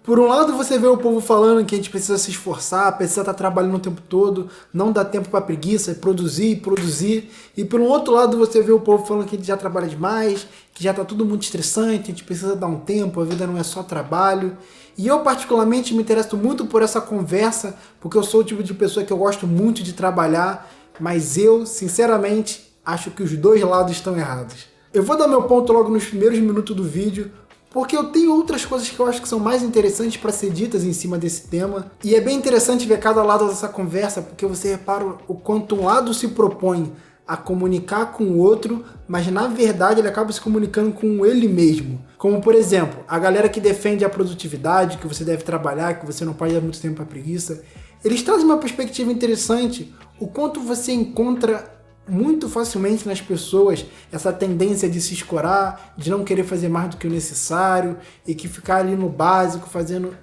Por um lado, você vê o povo falando que a gente precisa se esforçar, precisa estar trabalhando o tempo todo, não dá tempo para preguiça, produzir, produzir. E por um outro lado, você vê o povo falando que a gente já trabalha demais, que já está tudo muito estressante, a gente precisa dar um tempo, a vida não é só trabalho. E eu particularmente me interesso muito por essa conversa, porque eu sou o tipo de pessoa que eu gosto muito de trabalhar, mas eu, sinceramente, acho que os dois lados estão errados. Eu vou dar meu ponto logo nos primeiros minutos do vídeo, porque eu tenho outras coisas que eu acho que são mais interessantes para ser ditas em cima desse tema. E é bem interessante ver cada lado dessa conversa, porque você repara o quanto um lado se propõe a comunicar com o outro, mas na verdade ele acaba se comunicando com ele mesmo. Como por exemplo, a galera que defende a produtividade, que você deve trabalhar, que você não pode dar muito tempo para preguiça. Eles trazem uma perspectiva interessante, o quanto você encontra muito facilmente nas pessoas essa tendência de se escorar, de não querer fazer mais do que o necessário e que ficar ali no básico,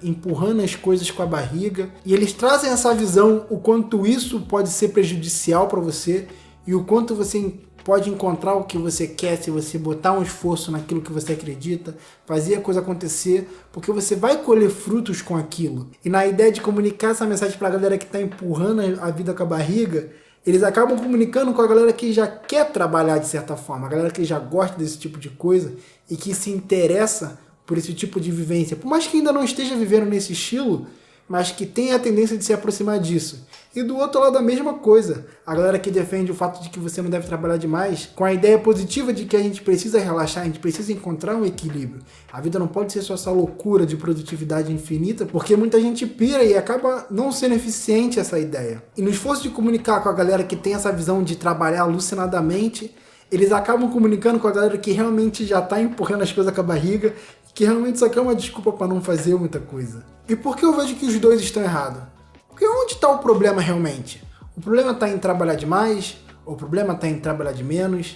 empurrando as coisas com a barriga. E eles trazem essa visão, o quanto isso pode ser prejudicial para você e o quanto você pode encontrar o que você quer se você botar um esforço naquilo que você acredita, fazer a coisa acontecer, porque você vai colher frutos com aquilo. E na ideia de comunicar essa mensagem para a galera que está empurrando a vida com a barriga, eles acabam comunicando com a galera que já quer trabalhar de certa forma, a galera que já gosta desse tipo de coisa e que se interessa por esse tipo de vivência. Por mais que ainda não esteja vivendo nesse estilo, mas que tem a tendência de se aproximar disso. E do outro lado a mesma coisa, a galera que defende o fato de que você não deve trabalhar demais, com a ideia positiva de que a gente precisa relaxar, a gente precisa encontrar um equilíbrio. A vida não pode ser só essa loucura de produtividade infinita, porque muita gente pira e acaba não sendo eficiente essa ideia. E no esforço de comunicar com a galera que tem essa visão de trabalhar alucinadamente, eles acabam comunicando com a galera que realmente já está empurrando as coisas com a barriga, que realmente só quer uma desculpa para não fazer muita coisa. E por que eu vejo que os dois estão errados? Porque onde está o problema realmente? O problema está em trabalhar demais? Ou o problema está em trabalhar de menos?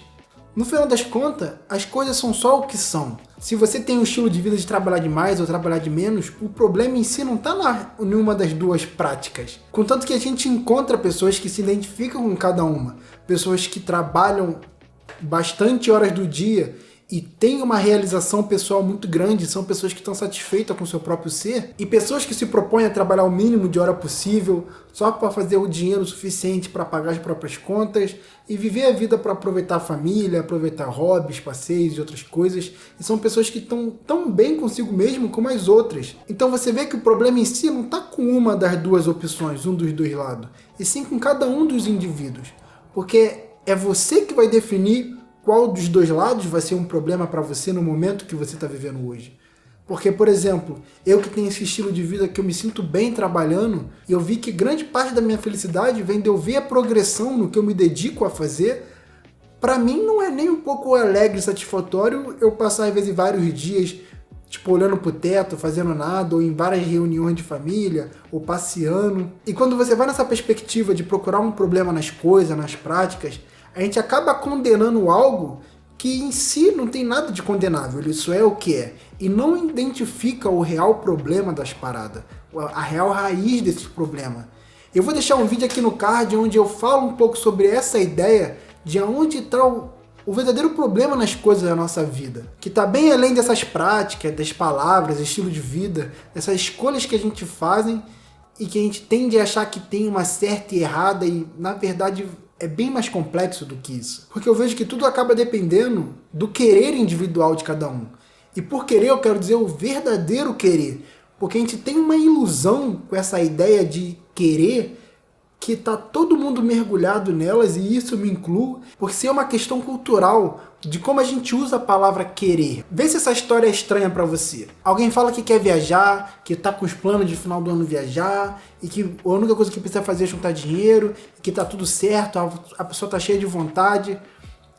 No final das contas, as coisas são só o que são. Se você tem um estilo de vida de trabalhar demais ou trabalhar de menos, o problema em si não está em nenhuma das duas práticas. Contanto que a gente encontra pessoas que se identificam com cada uma. Pessoas que trabalham bastante horas do dia e tem uma realização pessoal muito grande, são pessoas que estão satisfeitas com o seu próprio ser, e pessoas que se propõem a trabalhar o mínimo de hora possível, só para fazer o dinheiro suficiente para pagar as próprias contas, e viver a vida para aproveitar a família, aproveitar hobbies, passeios e outras coisas, e são pessoas que estão tão bem consigo mesmo como as outras. Então você vê que o problema em si não está com uma das duas opções, um dos dois lados, e sim com cada um dos indivíduos, porque é você que vai definir qual dos dois lados vai ser um problema para você no momento que você está vivendo hoje. Porque, por exemplo, eu que tenho esse estilo de vida que eu me sinto bem trabalhando, e eu vi que grande parte da minha felicidade vem de eu ver a progressão no que eu me dedico a fazer. Para mim não é nem um pouco alegre e satisfatório eu passar às vezes vários dias tipo olhando pro teto, fazendo nada, ou em várias reuniões de família, ou passeando. E quando você vai nessa perspectiva de procurar um problema nas coisas, nas práticas, a gente acaba condenando algo que em si não tem nada de condenável, isso é o que é, e não identifica o real problema das paradas, a real raiz desse problema. Eu vou deixar um vídeo aqui no card onde eu falo um pouco sobre essa ideia de onde está o verdadeiro problema nas coisas da nossa vida, que está bem além dessas práticas, das palavras, estilo de vida, dessas escolhas que a gente fazem e que a gente tende a achar que tem uma certa e errada e na verdade é bem mais complexo do que isso. Porque eu vejo que tudo acaba dependendo do querer individual de cada um. E por querer eu quero dizer o verdadeiro querer. Porque a gente tem uma ilusão com essa ideia de querer que tá todo mundo mergulhado nelas, e isso me incluo, porque isso é uma questão cultural de como a gente usa a palavra querer. Vê se essa história é estranha pra você. Alguém fala que quer viajar, que tá com os planos de final do ano viajar, e que a única coisa que precisa fazer é juntar dinheiro, que tá tudo certo, a pessoa tá cheia de vontade,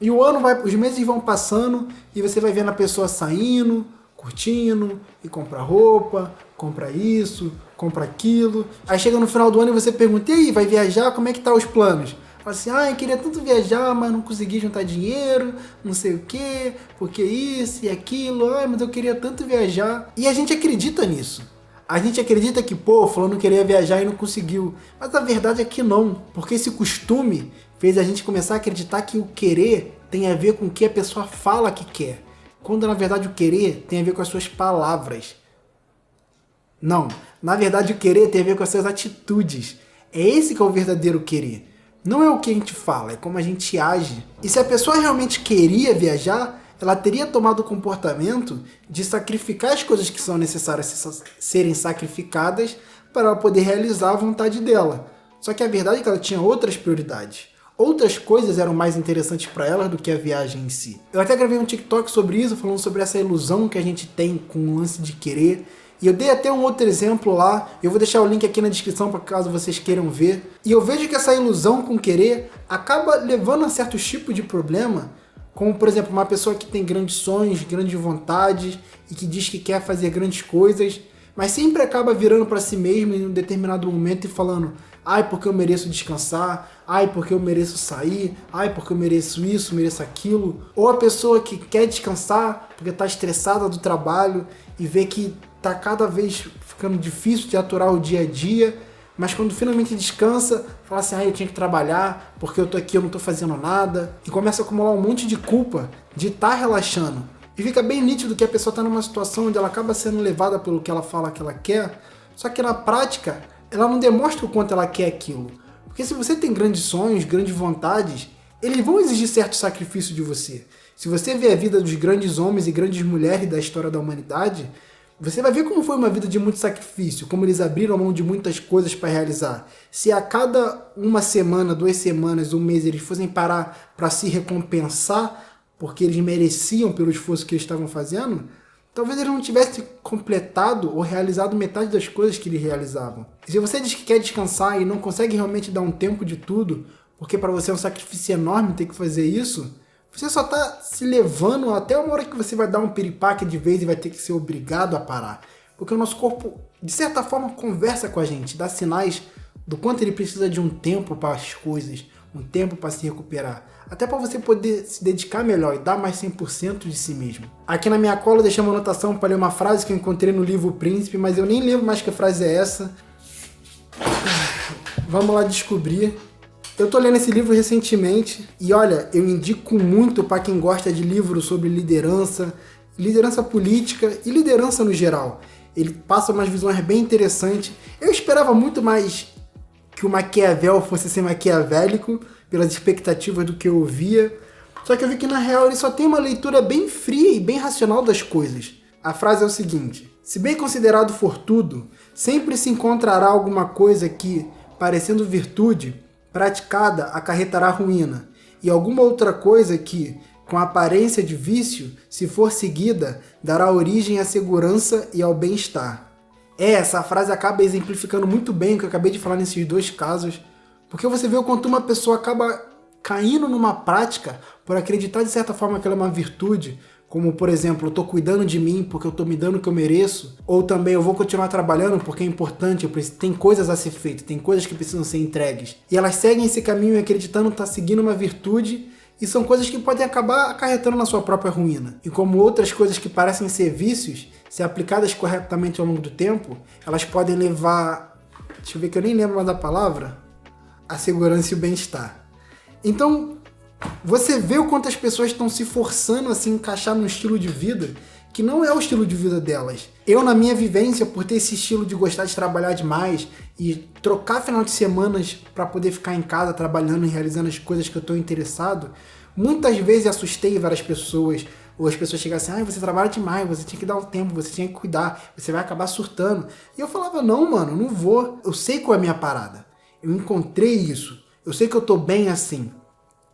e os meses vão passando, e você vai vendo a pessoa saindo, curtindo, e compra roupa, compra isso, compra aquilo. Aí chega no final do ano e você pergunta, e aí, vai viajar? Como é que tá os planos? Fala assim, eu queria tanto viajar, mas não consegui juntar dinheiro, não sei o que, porque isso e aquilo, mas eu queria tanto viajar. E a gente acredita nisso. A gente acredita que, fulano queria viajar e não conseguiu. Mas a verdade é que não, porque esse costume fez a gente começar a acreditar que o querer tem a ver com o que a pessoa fala que quer, quando na verdade o querer tem a ver com as suas palavras. Não, na verdade o querer tem a ver com as suas atitudes. É esse que é o verdadeiro querer. Não é o que a gente fala, é como a gente age. E se a pessoa realmente queria viajar, ela teria tomado o comportamento de sacrificar as coisas que são necessárias serem sacrificadas para ela poder realizar a vontade dela. Só que a verdade é que ela tinha outras prioridades. Outras coisas eram mais interessantes para ela do que a viagem em si. Eu até gravei um TikTok sobre isso, falando sobre essa ilusão que a gente tem com o lance de querer. E eu dei até um outro exemplo lá, eu vou deixar o link aqui na descrição para caso vocês queiram ver. E eu vejo que essa ilusão com querer acaba levando a certos tipos de problema, como por exemplo uma pessoa que tem grandes sonhos, grandes vontades e que diz que quer fazer grandes coisas, mas sempre acaba virando para si mesmo em um determinado momento e falando: ai, porque eu mereço descansar, ai, porque eu mereço sair, ai, porque eu mereço isso, mereço aquilo. Ou a pessoa que quer descansar porque está estressada do trabalho e vê que tá cada vez ficando difícil de aturar o dia a dia, mas quando finalmente descansa, fala assim: eu tinha que trabalhar, porque eu tô aqui, eu não tô fazendo nada, e começa a acumular um monte de culpa de estar relaxando. E fica bem nítido que a pessoa tá numa situação onde ela acaba sendo levada pelo que ela fala que ela quer, só que na prática, ela não demonstra o quanto ela quer aquilo. Porque se você tem grandes sonhos, grandes vontades, eles vão exigir certo sacrifício de você. Se você vê a vida dos grandes homens e grandes mulheres da história da humanidade, você vai ver como foi uma vida de muito sacrifício, como eles abriram mão de muitas coisas para realizar. Se a cada uma semana, 2 semanas, um mês eles fossem parar para se recompensar, porque eles mereciam pelo esforço que eles estavam fazendo, talvez eles não tivessem completado ou realizado metade das coisas que eles realizavam. E se você diz que quer descansar e não consegue realmente dar um tempo de tudo, porque para você é um sacrifício enorme ter que fazer isso, você só está se levando até uma hora que você vai dar um piripaque de vez e vai ter que ser obrigado a parar. Porque o nosso corpo, de certa forma, conversa com a gente, dá sinais do quanto ele precisa de um tempo para as coisas, um tempo para se recuperar. Até para você poder se dedicar melhor e dar mais 100% de si mesmo. Aqui na minha cola eu deixei uma anotação para ler uma frase que eu encontrei no livro O Príncipe, mas eu nem lembro mais que frase é essa. Vamos lá descobrir. Eu tô lendo esse livro recentemente e olha, eu indico muito para quem gosta de livros sobre liderança, liderança política e liderança no geral. Ele passa umas visões bem interessantes. Eu esperava muito mais que o Maquiavel fosse ser maquiavélico, pelas expectativas do que eu ouvia. Só que eu vi que na real ele só tem uma leitura bem fria e bem racional das coisas. A frase é o seguinte: se bem considerado for tudo, sempre se encontrará alguma coisa que, parecendo virtude, praticada acarretará ruína, e alguma outra coisa que, com a aparência de vício, se for seguida, dará origem à segurança e ao bem-estar. Essa frase acaba exemplificando muito bem o que eu acabei de falar nesses 2 casos, porque você vê o quanto uma pessoa acaba caindo numa prática por acreditar de certa forma que ela é uma virtude, como por exemplo, eu estou cuidando de mim porque eu estou me dando o que eu mereço, ou também eu vou continuar trabalhando porque é importante, tem coisas a ser feitas, tem coisas que precisam ser entregues. E elas seguem esse caminho acreditando que está seguindo uma virtude, e são coisas que podem acabar acarretando na sua própria ruína. E como outras coisas que parecem ser vícios, se aplicadas corretamente ao longo do tempo, elas podem levar, deixa eu ver que eu nem lembro mais da palavra, a segurança e o bem-estar. Então, você vê o quanto as pessoas estão se forçando a se encaixar num estilo de vida que não é o estilo de vida delas. Eu, na minha vivência, por ter esse estilo de gostar de trabalhar demais e trocar final de semanas para poder ficar em casa trabalhando e realizando as coisas que eu estou interessado, muitas vezes assustei várias pessoas, ou as pessoas chegavam assim: você trabalha demais, você tinha que dar um tempo, você tinha que cuidar, você vai acabar surtando. E eu falava: não, mano, não vou. Eu sei qual é a minha parada. Eu encontrei isso. Eu sei que eu tô bem assim.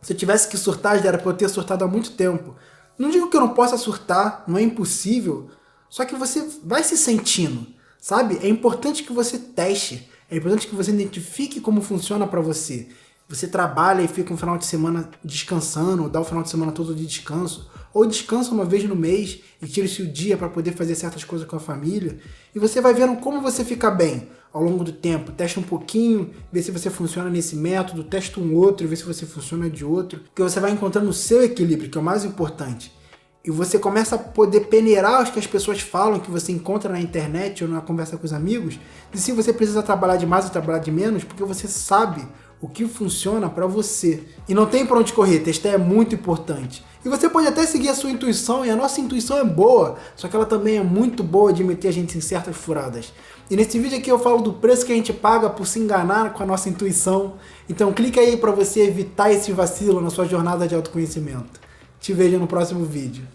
Se eu tivesse que surtar, já era pra eu ter surtado há muito tempo. Não digo que eu não possa surtar, não é impossível. Só que você vai se sentindo, sabe? É importante que você teste. É importante que você identifique como funciona pra você. Você trabalha e fica um final de semana descansando, ou dá o final de semana todo de descanso, ou descansa uma vez no mês e tira-se o dia para poder fazer certas coisas com a família, e você vai vendo como você fica bem ao longo do tempo. Testa um pouquinho, vê se você funciona nesse método, testa um outro, vê se você funciona de outro, porque você vai encontrando o seu equilíbrio, que é o mais importante. E você começa a poder peneirar os que as pessoas falam, que você encontra na internet ou na conversa com os amigos, de se você precisa trabalhar de mais ou trabalhar de menos, porque você sabe o que funciona para você. E não tem para onde correr, testar é muito importante. E você pode até seguir a sua intuição, e a nossa intuição é boa, só que ela também é muito boa de meter a gente em certas furadas. E nesse vídeo aqui eu falo do preço que a gente paga por se enganar com a nossa intuição. Então clica aí para você evitar esse vacilo na sua jornada de autoconhecimento. Te vejo no próximo vídeo.